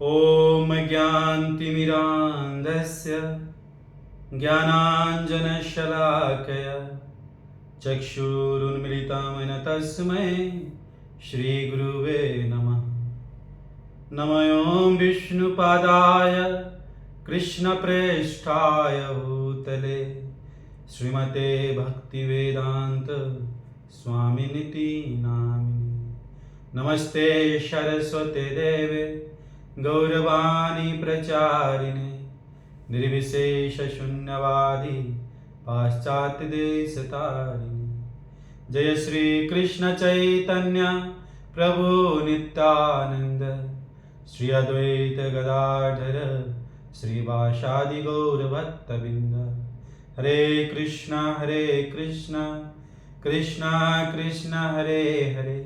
ॐ ज्ञानतिमिरान्धस्य ज्ञानाञ्जनशलाकया चक्षुरुन्मिलितं तस्मै श्रीगुरुवे नमः। नमो विष्णुपादाय कृष्णप्रेष्ठाय भूतले श्रीमते भक्तिवेदान्त स्वामिनिति नामिने। नमस्ते सरस्वते देवे गौरवाणी प्रचारिणे निर्विशेषशून्यवादी पाश्चात्यदेशतारिणे। जय श्री कृष्ण चैतन्य प्रभु नित्यानंद श्री अद्वैत गदाधर श्रीवासादि गौरभक्तवृंद। हरे कृष्ण कृष्ण कृष्ण हरे हरे,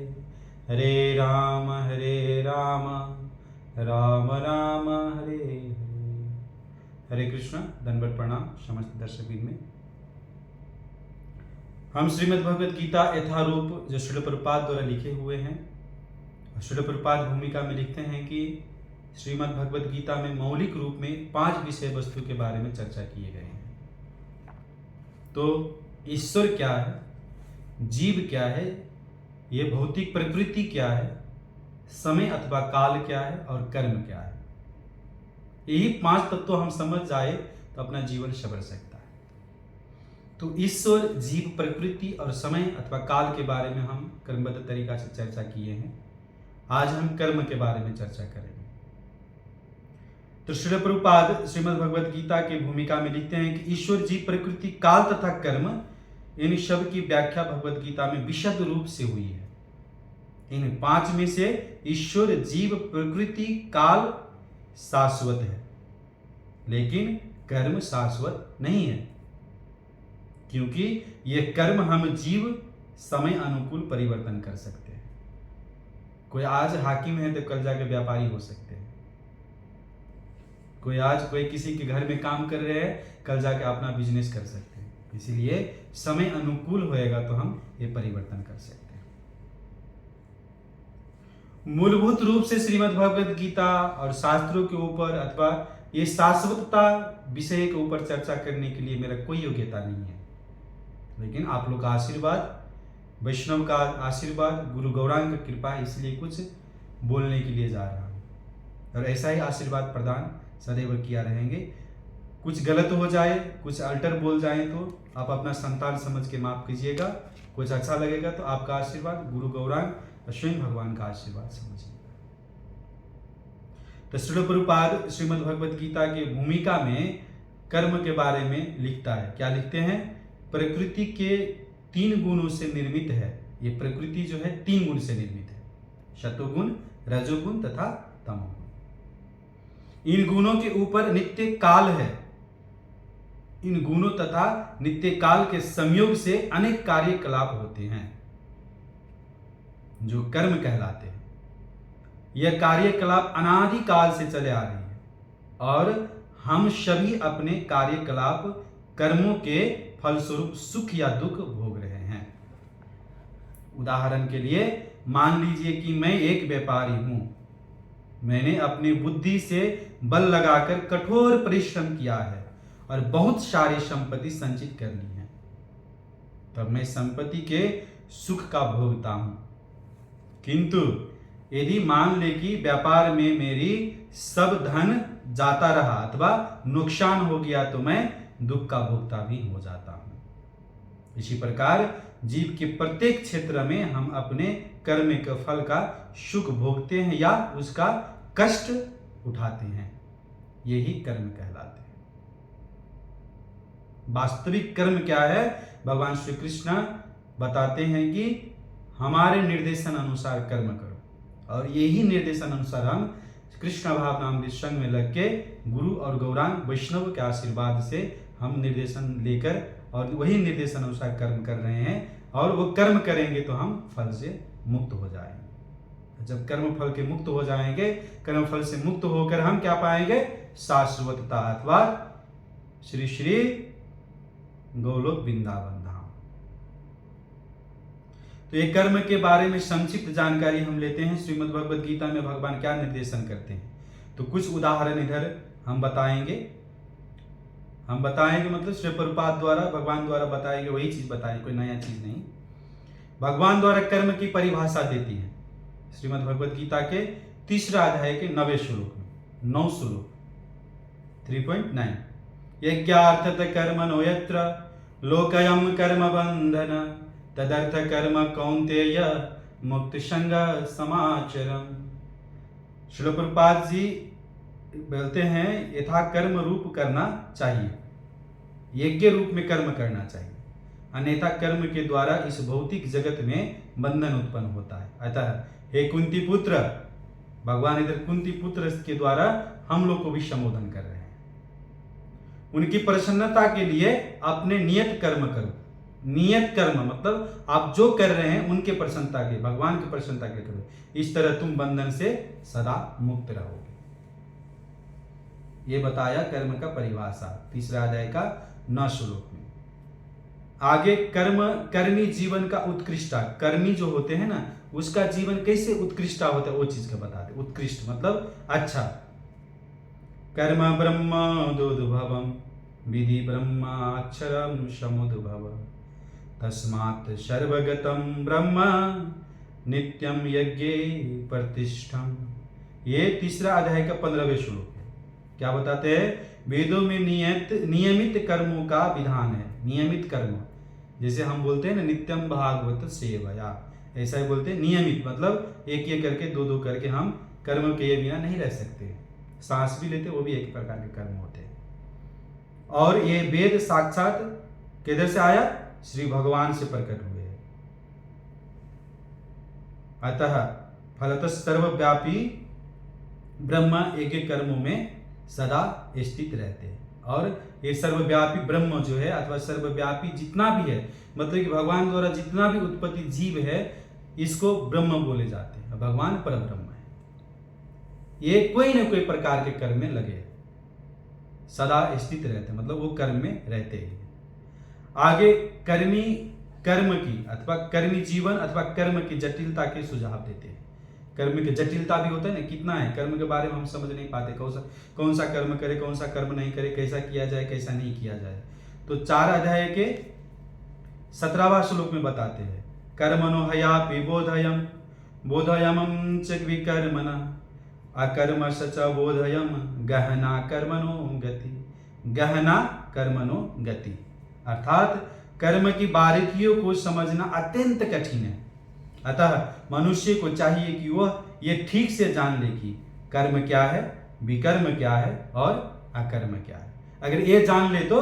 हरे राम राम राम हरे हरे। हरे कृष्ण, दंडवत प्रणाम समस्त दर्शकवृंद में। हम श्रीमद् भगवद गीता यथारूप जो श्रील प्रभुपाद द्वारा लिखे हुए हैं, श्रील प्रभुपाद भूमिका में लिखते हैं कि श्रीमद् भगवद गीता में मौलिक रूप में 5 विषय वस्तु के बारे में चर्चा किए गए हैं। तो ईश्वर क्या है, जीव क्या है, ये भौतिक प्रकृति क्या है, समय अथवा काल क्या है और कर्म क्या है। यही 5 तत्व हम समझ जाए तो अपना जीवन संवर सकता है। तो ईश्वर, जीव, प्रकृति और समय अथवा काल के बारे में हम क्रमबद्ध तरीका से चर्चा किए हैं। आज हम कर्म के बारे में चर्चा करेंगे। तो श्रील प्रभुपाद श्रीमद् भगवद गीता की भूमिका में लिखते हैं कि ईश्वर, जीव, प्रकृति, काल तथा कर्म, इन सब की व्याख्या भगवद गीता में विशद रूप से हुई है। इन 5 में से ईश्वर, जीव, प्रकृति, काल शाश्वत है, लेकिन कर्म शाश्वत नहीं है, क्योंकि ये कर्म हम जीव समय अनुकूल परिवर्तन कर सकते हैं। कोई आज हाकिम है तो कल जाके व्यापारी हो सकते हैं। कोई किसी के घर में काम कर रहे हैं, कल जाके अपना बिजनेस कर सकते हैं। इसीलिए समय अनुकूल होएगा तो हम ये परिवर्तन कर सकते हैं। मूलभूत रूप से श्रीमद् भगवद गीता और शास्त्रों के ऊपर अथवा ये शाश्वतता विषय के ऊपर चर्चा करने के लिए मेरा कोई योग्यता नहीं है, लेकिन आप लोग का आशीर्वाद, वैष्णव का आशीर्वाद, गुरु गौरांग की कृपा है, इसलिए कुछ बोलने के लिए जा रहा हूँ। और ऐसा ही आशीर्वाद प्रदान सदैव किया रहेंगे। कुछ गलत हो जाए, कुछ अल्टर बोल जाए तो आप अपना संतान समझ के माफ कीजिएगा। कुछ अच्छा लगेगा तो आपका आशीर्वाद, गुरु गौरांग और स्वयं भगवान का आशीर्वाद समझिएगा। तो श्रील प्रभुपाद श्रीमद् भगवद गीता की भूमिका में कर्म के बारे में लिखता है। क्या लिखते हैं? प्रकृति के 3 गुणों से निर्मित है। ये प्रकृति जो है 3 गुण से निर्मित है, सतोगुण, रजोगुण तथा तमोगुण। इन गुणों के ऊपर नित्य काल है। इन गुणों तथा नित्य काल के संयोग से अनेक कार्यकलाप होते हैं जो कर्म कहलाते हैं। यह कार्यकलाप अनादि काल से चले आ रही है और हम सभी अपने कार्यकलाप, कर्मों के फलस्वरूप सुख या दुख भोग रहे हैं। उदाहरण के लिए मान लीजिए कि मैं एक व्यापारी हूं। मैंने अपनी बुद्धि से बल लगाकर कठोर परिश्रम किया है और बहुत सारी संपत्ति संचित कर ली है। तब मैं संपत्ति के सुख का भोगता हूं। किंतु यदि मान ले कि व्यापार में मेरी सब धन जाता रहा अथवा नुकसान हो गया तो मैं दुख का भोगता भी हो जाता हूं। इसी प्रकार जीव के प्रत्येक क्षेत्र में हम अपने कर्म के फल का सुख भोगते हैं या उसका कष्ट उठाते हैं। यही कर्म कहलाते हैं। वास्तविक कर्म क्या है? भगवान श्री कृष्ण बताते हैं कि हमारे निर्देशन अनुसार कर्म करो, और यही निर्देशन अनुसार हम कृष्ण भाव नाम के संग में लग के गुरु और गौरांग वैष्णव के आशीर्वाद से हम निर्देशन लेकर और वही निर्देशन अनुसार कर्म कर रहे हैं। और वो कर्म करेंगे तो हम फल से मुक्त हो जाएंगे। जब कर्म फल के मुक्त हो जाएंगे, कर्म फल से मुक्त होकर हम क्या पाएंगे? शाश्वतता अथवा श्री श्री गोलोक वृंदावन धाम। तो ये कर्म के बारे में संक्षिप्त जानकारी हम लेते हैं। श्रीमद् भगवद गीता में भगवान क्या निर्देशन करते हैं। तो कुछ उदाहरण इधर हम बताएंगे मतलब श्री प्रभुपाद द्वारा, भगवान द्वारा बताएंगे वही चीज बताएंगे, कोई नया चीज नहीं। भगवान द्वारा कर्म की परिभाषा देती है श्रीमद् भगवद गीता के 3रा अध्याय के 9वें श्लोक में, 9 श्लोक 3.9। यज्ञार्थत कर्मणो यत्र लोकयम कर्म बंधन तदर्थ कर्म कौन्तेय मुक्त संग समाचरम। श्रील प्रभुपाद जी बोलते हैं यथा कर्म रूप करना चाहिए, यज्ञ रूप में कर्म करना चाहिए, अन्यथा कर्म के द्वारा इस भौतिक जगत में बंधन उत्पन्न होता है। अतः हे कुंती पुत्र, भगवान इधर कुंती पुत्र के द्वारा हम लोग को भी संबोधन कर रहे हैं। उनकी प्रसन्नता के लिए अपने नियत कर्म करो। नियत कर्म मतलब आप जो कर रहे हैं उनके प्रसन्नता के, भगवान की प्रसन्नता के करो, इस तरह तुम बंधन से सदा मुक्त रहोगे। ये बताया कर्म का परिभाषा 3रा अध्याय का 9 श्लोक में। आगे कर्मी जीवन का उत्कृष्टा, कर्मी जो होते हैं ना उसका जीवन कैसे उत्कृष्टा होता है वो चीज का बताते। उत्कृष्ट मतलब अच्छा। कर्म ब्रह्मोद्भवम् विधि ब्रह्माक्षरम समुद्भव तस्मात् सर्वगतं ब्रह्म नित्यम यज्ञे प्रतिष्ठम। ये 3रा अध्याय का 15वें श्लोक है। क्या बताते हैं? वेदों में नियमित कर्मों का विधान है। नियमित कर्म जैसे हम बोलते हैं ना नित्यम भागवत सेवया, ऐसा ही बोलते हैं। नियमित मतलब एक करके दो करके हम कर्म के बिना नहीं रह सकते। सांस भी लेते वो भी एक प्रकार के कर्म होते हैं। और ये वेद साक्षात किधर से आया? श्री भगवान से प्रकट हुए। अतः फलतः सर्वव्यापी ब्रह्म एक कर्मों में सदा स्थित रहते हैं। और ये सर्वव्यापी ब्रह्म जो है अथवा सर्वव्यापी जितना भी है, मतलब कि भगवान द्वारा जितना भी उत्पत्ति जीव है इसको ब्रह्म बोले जाते हैं। भगवान पर ब्रह्म है। ये कोई न कोई प्रकार के कर्म में लगे, सदा स्थित रहते, मतलब वो कर्म में रहते हैं। आगे कर्म की अथवा कर्मी जीवन अथवा कर्म की जटिलता के सुझाव देते हैं। कर्म की जटिलता भी होता है ना, कितना है कर्म के बारे में हम समझ नहीं पाते, कौन सा कर्म करे, कौन सा कर्म नहीं करे, कैसा किया जाए, कैसा नहीं किया जाए। तो 4 अध्याय के 17वां श्लोक में बताते हैं कर्मणो हयापि बोधयम च विकर्मण अकर्म सच बोधयम गहना कर्मणो गति। गहना कर्मणो गति अर्थात कर्म की बारीकियों को समझना अत्यंत कठिन है। अतः मनुष्य को चाहिए कि वह ये ठीक से जान ले कि कर्म क्या है, विकर्म क्या है और अकर्म क्या है। अगर ये जान ले तो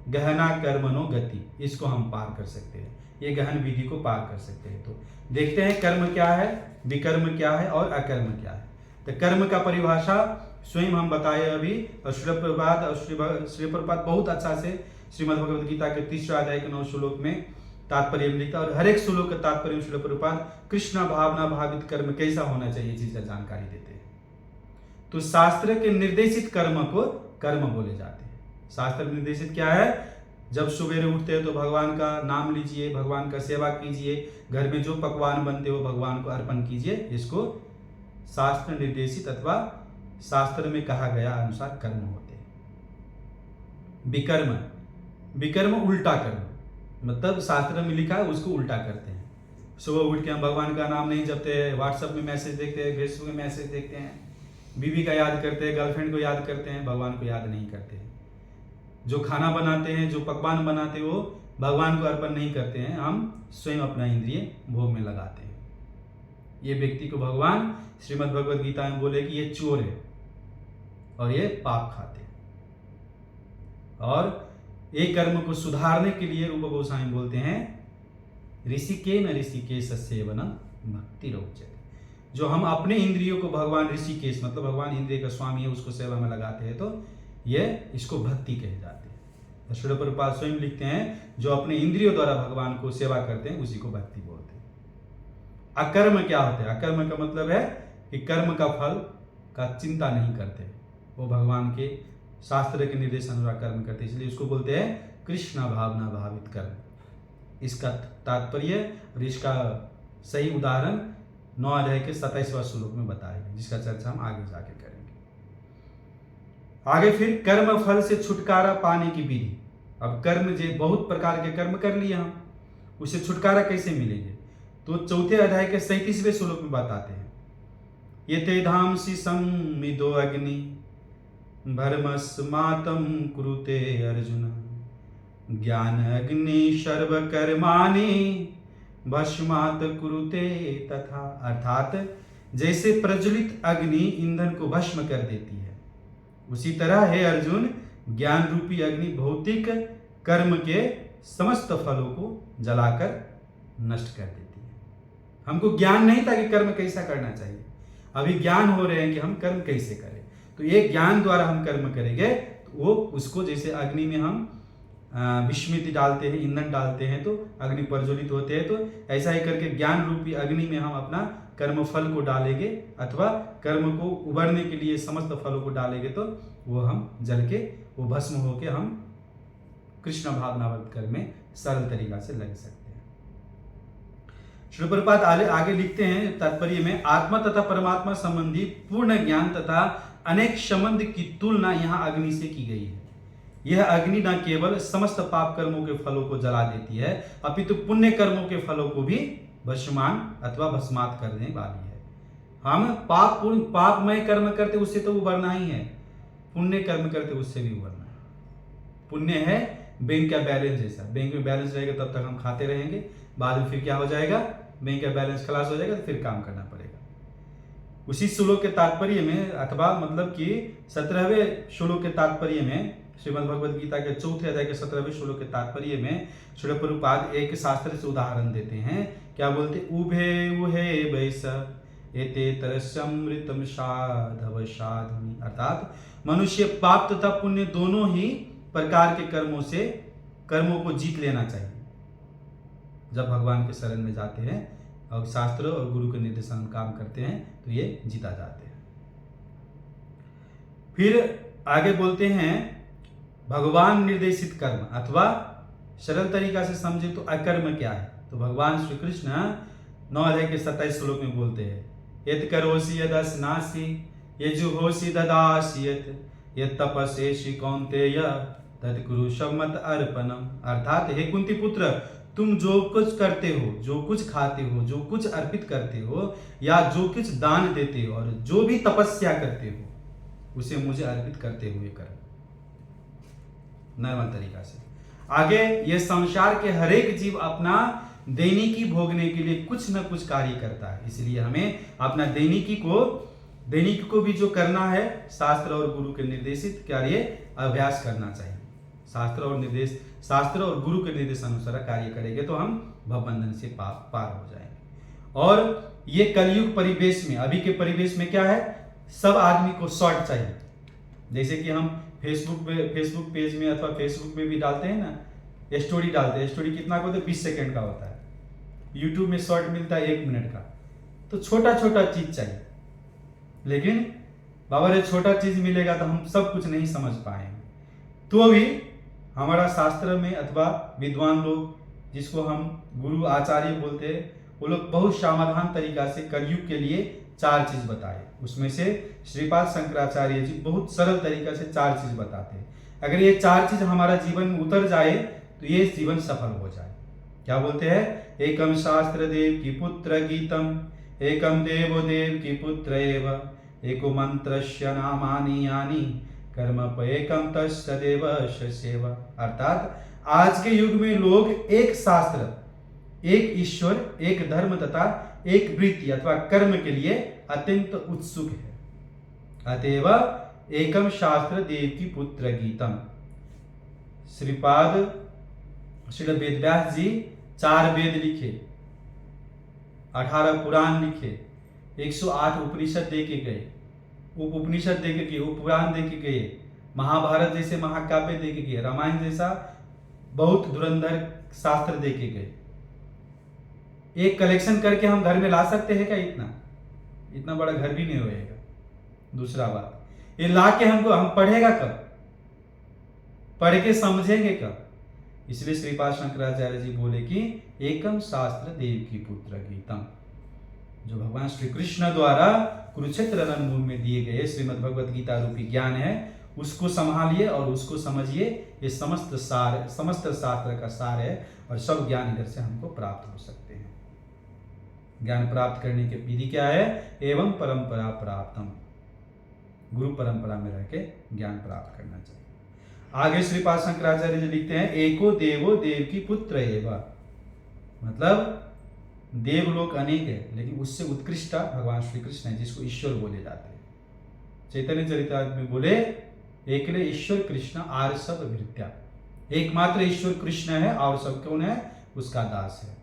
गहना कर्मणो गति, इसको हम पार कर सकते हैं, ये गहन विधि को पार कर सकते हैं। तो देखते हैं कर्म क्या है, विकर्म क्या है और अकर्म क्या है। तो कर्म का परिभाषा स्वयं हम बताए अभी, और श्री प्रभुपाद बहुत अच्छा से श्रीमद् भगवद गीता के 3रा अध्याय के 9 श्लोक में तात्पर्य लिखता है। और हर एक श्लोक का तात्पर्य श्री प्रभुपाद कृष्ण भावना भावित कर्म कैसा होना चाहिए चीज का जानकारी देते हैं। तो शास्त्र के निर्देशित कर्म को कर्म बोले जाते हैं। शास्त्र निर्देशित क्या है? जब सवेरे उठते हैं तो भगवान का नाम लीजिए, भगवान का सेवा कीजिए, घर में जो पकवान बनते हो भगवान को अर्पण कीजिए, इसको शास्त्र निर्देशित अथवा शास्त्र में कहा गया अनुसार कर्म होते हैं। विकर्म उल्टा कर्म, मतलब शास्त्र में लिखा है उसको उल्टा करते हैं। सुबह उठ के हम भगवान का नाम नहीं जपते हैं, व्हाट्सएप में मैसेज देखते हैं, फेसबुक में मैसेज देखते हैं, बीवी का याद करते हैं, गर्लफ्रेंड को याद करते हैं, भगवान को याद नहीं करते हैं। जो खाना बनाते हैं, जो पकवान बनाते हैं वो भगवान को अर्पण नहीं करते हैं, हम स्वयं अपना इंद्रिय भोग में लगाते हैं। ये व्यक्ति को भगवान श्रीमद् भगवद गीता में बोले कि ये चोर है और ये पाप खाते हैं। और एक कर्म को सुधारने के लिए रूप गोस्वामी बोलते हैं ऋषिकेश सेवन भक्ति रोचते। जो हम अपने इंद्रियों को भगवान ऋषिकेश मतलब भगवान इंद्रिय का स्वामी है उसको सेवा में लगाते हैं तो ये इसको भक्ति कहे जाते हैं। श्रील प्रभुपाद स्वयं लिखते हैं जो अपने इंद्रियों द्वारा भगवान को सेवा करते हैं उसी को भक्ति बोलते हैं। अकर्म क्या होते हैं? अकर्म का मतलब है कि कर्म का फल का चिंता नहीं करते, वो भगवान के शास्त्र के निर्देश अनुसार कर्म करते, इसलिए उसको बोलते हैं कृष्ण भावना भावित कर्म। इसका तात्पर्य और इसका सही उदाहरण 9 अध्याय के 27वां श्लोक में बताया गया, जिसका चर्चा हम आगे जाके करेंगे। आगे फिर कर्म फल से छुटकारा पाने की विधि। अब कर्म जो बहुत प्रकार के कर्म कर लिए हम, उससे छुटकारा कैसे मिलेंगे, तो चौथे अध्याय के 37वें श्लोक में बताते हैं, ये ते धामसी संमिदो अग्नि भरमस्मातम कुरुते अर्जुन ज्ञान अग्नि सर्व कर्माणि भस्मात कुरुते तथा। अर्थात जैसे प्रज्वलित अग्नि ईंधन को भस्म कर देती है, उसी तरह है अर्जुन ज्ञान रूपी अग्नि भौतिक कर्म के समस्त फलों को जलाकर नष्ट कर देती है। हमको ज्ञान नहीं था कि कर्म कैसा करना चाहिए, अभी ज्ञान हो रहे हैं कि हम कर्म कैसे करें। तो ये ज्ञान द्वारा हम कर्म करेंगे तो वो उसको जैसे अग्नि में हम विस्मृति डालते हैं, ईंधन डालते हैं तो अग्नि प्रज्वलित होते हैं, तो ऐसा ही करके ज्ञान रूपी अग्नि में हम अपना कर्म फल को डालेंगे अथवा कर्म को उभरने के लिए समस्त फलों को डालेंगे तो वो हम जल के वो भस्म होके हम कृष्ण भावनावत कर्म में सरल तरीका से लग सकते हैं। श्रील प्रभुपाद आगे लिखते हैं तात्पर्य में, आत्मा तथा परमात्मा संबंधी पूर्ण ज्ञान तथा अनेक संबंध की तुलना यहाँ अग्नि से की गई है। यह अग्नि न केवल समस्त पाप कर्मों के फलों को जला देती है अपितु पुण्य कर्मों के फलों को भी भस्मान अथवा भस्मात करने वाली है। हम पापमय कर्म करते उससे तो उबरना ही है, पुण्य कर्म करते उससे भी उबरना है। पुण्य है बैंक का बैलेंस जैसा, बैंक में बैलेंस रहेगा तब तक हम खाते रहेंगे, बाद में फिर क्या हो जाएगा, बैंक का बैलेंस खलास हो जाएगा तो फिर काम करना पड़ेगा। उसी श्लोक के तात्पर्य में अथवा मतलब कि 17वें श्लोक के तात्पर्य में श्रीमद् भगवद गीता के चौथे अध्याय के 17वें श्लोक के तात्पर्य में श्रील प्रभुपाद एक शास्त्र से उदाहरण देते हैं। क्या बोलते, उभे उहे वैस एते तरस्यमृतम साधव साधुनि। अर्थात मनुष्य पाप तथा पुण्य दोनों ही प्रकार के कर्मों को जीत लेना चाहिए। जब भगवान के शरण में जाते हैं और शास्त्र और गुरु के निर्देशन काम करते हैं तो ये जीता जाते हैं। फिर आगे बोलते हैं भगवान निर्देशित कर्म अथवा सरल तरीका से समझे तो अकर्म क्या है। तो भगवान श्री कृष्ण 9 अध्याय के 27 श्लोक में बोलते हैं, यद करोसि यद अस्नासि यजुहोसि ददासि यद तपस्यसि कौन्तेय तद कुरु मत अर्पणम। अर्थात हे कुंती पुत्र, तुम जो कुछ करते हो, जो कुछ खाते हो, जो कुछ अर्पित करते हो या जो कुछ दान देते हो और जो भी तपस्या करते हो उसे मुझे अर्पित करते हुए करो, नॉर्मल तरीका से। आगे ये संसार के हर एक जीव अपना दैनिकी भोगने के लिए कुछ न कुछ कार्य करता है, इसलिए हमें अपना दैनिकी को भी जो करना है शास्त्र और गुरु के निर्देशित कार्य अभ्यास करना चाहिए। शास्त्र और गुरु के निर्देश अनुसार कार्य करेंगे तो हम भवबंधन से पार हो जाएंगे। और ये कलयुग परिवेश में, अभी के परिवेश में क्या है, सब आदमी को शॉर्ट चाहिए। जैसे कि हम फेसबुक पेज में अथवा फेसबुक में भी डालते हैं ना, स्टोरी डालते हैं, स्टोरी कितना का होता है, 20 सेकेंड का होता है। यूट्यूब में शॉर्ट मिलता है 1 मिनट का। तो छोटा छोटा चीज चाहिए, लेकिन बाबा रे छोटा चीज मिलेगा तो हम सब कुछ नहीं समझ पाएंगे। तो भी हमारा शास्त्र में अथवा विद्वान लोग जिसको हम गुरु आचार्य बोलते हैं, वो लोग बहुत समाधान तरीका से कलयुग के लिए 4 चीज बताए। उसमें से श्रीपाद शंकराचार्य जी बहुत सरल तरीका से 4 चीज बताते हैं। अगर ये 4 चीज हमारा जीवन में उतर जाए तो ये जीवन सफल हो जाए। क्या बोलते हैं, एकम शास्त्र देव की पुत्र गीतम एकम देवो देव की पुत्र एव एको मंत्रस्य नामानि यानि कर्म एकम तस्य देवस्य सेवा। अर्थात आज के युग में लोग एक शास्त्र, एक ईश्वर, एक धर्म तथा एक वृत्ति अथवा कर्म के लिए अत्यंत उत्सुक है। अतएव एकम शास्त्र देव की पुत्र गीतम। श्रीपाद श्री वेदव्यास जी 4 वेद लिखे, 18 पुराण लिखे, 108 उपनिषद दे के गए, उपनिषद दे के गए, उपपुराण दे के गए, महाभारत जैसे महाकाव्य दे के गए, रामायण जैसा बहुत धुरंधर शास्त्र दे के गए। एक कलेक्शन करके हम घर में ला सकते हैं क्या? इतना बड़ा घर भी नहीं होएगा। दूसरा बात, ये ला के हम पढ़ेगा कब? पढ़ के समझेंगे कब? इसलिए श्रीपाद शंकराचार्य जी बोले कि एकम शास्त्र देव की पुत्र गीतम। जो भगवान श्री कृष्ण द्वारा कुरुक्षेत्र रणभूमि में दिए गए श्रीमद् भगवद गीता रूपी ज्ञान है, उसको संभालिए और उसको समझिए। ये समस्त शास्त्र का सार है और सब ज्ञान इधर से हमको प्राप्त हो सकते हैं। ज्ञान प्राप्त करने की विधि क्या है? एवं परंपरा प्राप्तम, गुरु परंपरा में रह के ज्ञान प्राप्त करना चाहिए। आगे श्रीपाद शंकराचार्य जी लिखते हैं एको देवो देव की पुत्र एवं, मतलब देवलोक अनेक है लेकिन उससे उत्कृष्ट भगवान श्री कृष्ण है, जिसको ईश्वर बोले जाते हैं। चैतन्य चरितामृत में बोले एकले ईश्वर कृष्ण आर सब भृत्या, एकमात्र ईश्वर कृष्ण है और सब कौन है? उसका दास है।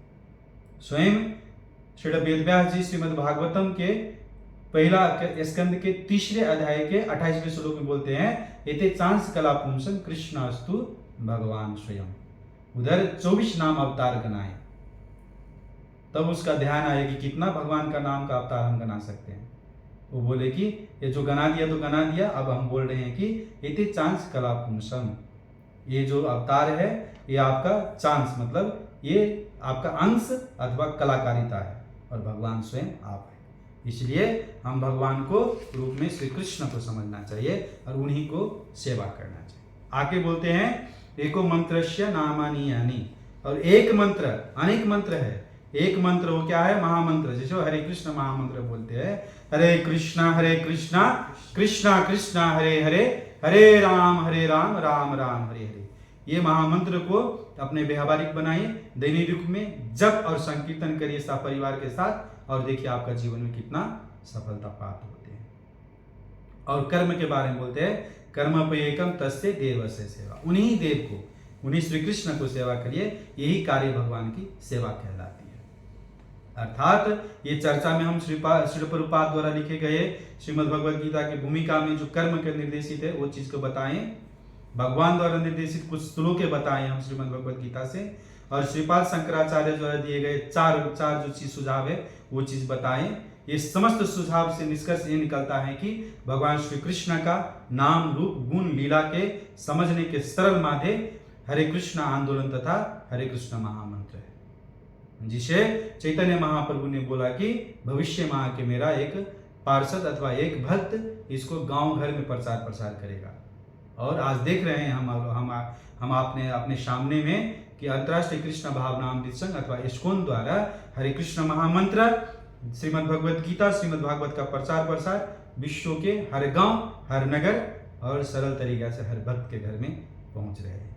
स्वयं श्री वेदव्यास जी श्रीमद् भागवतम के पहला स्कंद के 3 अध्याय के 28वें श्लोक में बोलते हैं एते चांस कला पुंसन कृष्णास्तु भगवान स्वयं। उधर 24 नाम अवतार गनाए, तब उसका ध्यान आए कि कितना भगवान का नाम का अवतार हम गना सकते हैं। वो बोले कि ये जो गना दिया तो गना दिया, अब हम बोल रहे हैं कि एते चांस कला पुंसम, ये जो अवतार है ये आपका चांस मतलब ये आपका अंश अथवा कलाकारिता है और भगवान स्वयं आप है। इसलिए हम भगवान को रूप में श्री कृष्ण को समझना चाहिए और उन्हीं को सेवा करना चाहिए। आगे बोलते हैं एको मंत्रस्य नामानि यानि, और एक मंत्र अनेक मंत्र है। एक मंत्र वो क्या है? महामंत्र। जैसे हरे कृष्ण महामंत्र बोलते हैं, हरे कृष्णा कृष्णा कृष्णा हरे हरे, हरे राम राम राम हरे हरे। ये महामंत्र को अपने व्यवहारिक बनाइए, दैनिक रूप में जप और संकीर्तन करिए सब परिवार के साथ, और देखिए आपका जीवन में कितना सफलता प्राप्त होते हैं। और कर्म के बारे में बोलते हैं कर्मप्येकम तस्य देवस्य सेवा, उन्हीं देव को, उन्हीं श्री कृष्ण को सेवा करिए, यही कार्य भगवान की सेवा कहलाती है। अर्थात ये चर्चा में हम श्री प्रभुपाद द्वारा लिखे गए श्रीमद् भगवद गीता की भूमिका में जो कर्म के निर्देशित है वो चीज को बताएं, भगवान द्वारा निर्देशित कुछ श्लोक बताएं हम श्रीमद् भगवद गीता से, और श्रीपाद शंकराचार्य द्वारा दिए गए चार जो चीज सुझाव है वो चीज बताएं। ये समस्त सुझाव से निष्कर्ष ये निकलता है कि भगवान श्री कृष्ण का नाम रूप गुण लीला के समझने के सरल माध्यम हरे कृष्ण आंदोलन तथा हरे कृष्ण महामंत्र है, जिसे चैतन्य महाप्रभु ने बोला कि भविष्य में आके मेरा एक पार्षद अथवा एक भक्त इसको गांव घर में प्रचार करेगा। और आज देख रहे हैं हम आपने अपने सामने में कि अंतर्राष्ट्रीय कृष्ण भावनामृत संघ अथवा इस्कॉन द्वारा हरे कृष्ण महामंत्र श्रीमद् भगवद गीता श्रीमद् भागवत का प्रसार विश्व के हर गांव हर नगर और सरल तरीके से हर भक्त के घर में पहुंच रहे हैं।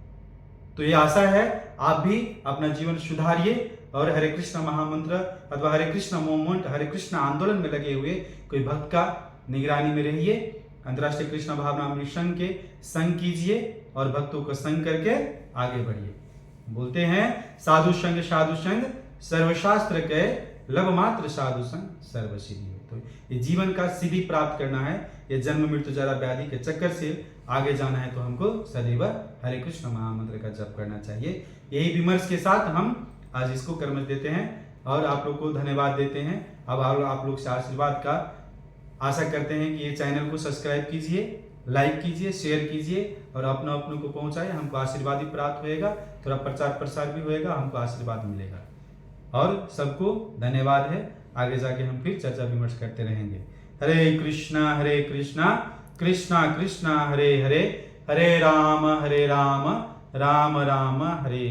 तो ये आशा है आप भी अपना जीवन सुधारिए और हरे कृष्ण महामंत्र अथवा हरे कृष्ण मूवमेंट हरे कृष्ण आंदोलन में लगे हुए कोई भक्त का निगरानी में रहिए, अंतर्राष्ट्रीय कृष्ण भावनामृत संघ के संग कीजिए और भक्तों को संग करके आगे बढ़िए। बोलते हैं साधु संग सर्वशास्त्र के लब मात्र साधु संग सर्व सिद्धि। तो ये जीवन का सिद्धि प्राप्त करना है, ये जन्म मृत्यु जरा व्याधि के चक्कर से आगे जाना है तो हमको सदैव हरे कृष्ण महामंत्र का जप करना चाहिए। यही विमर्श के साथ हम आज इसको कर्म देते हैं और आप लोग को धन्यवाद देते हैं। अब आप लोग से आशीर्वाद का आशा करते हैं कि ये चैनल को सब्सक्राइब कीजिए, लाइक कीजिए, शेयर कीजिए और अपनों को पहुंचाए। हमको आशीर्वाद भी प्राप्त होएगा, थोड़ा प्रचार भी होएगा, हमको आशीर्वाद मिलेगा। और सबको धन्यवाद है। आगे जाके हम फिर चर्चा विमर्श करते रहेंगे। हरे कृष्णा कृष्णा कृष्णा हरे हरे, हरे राम राम राम हरे।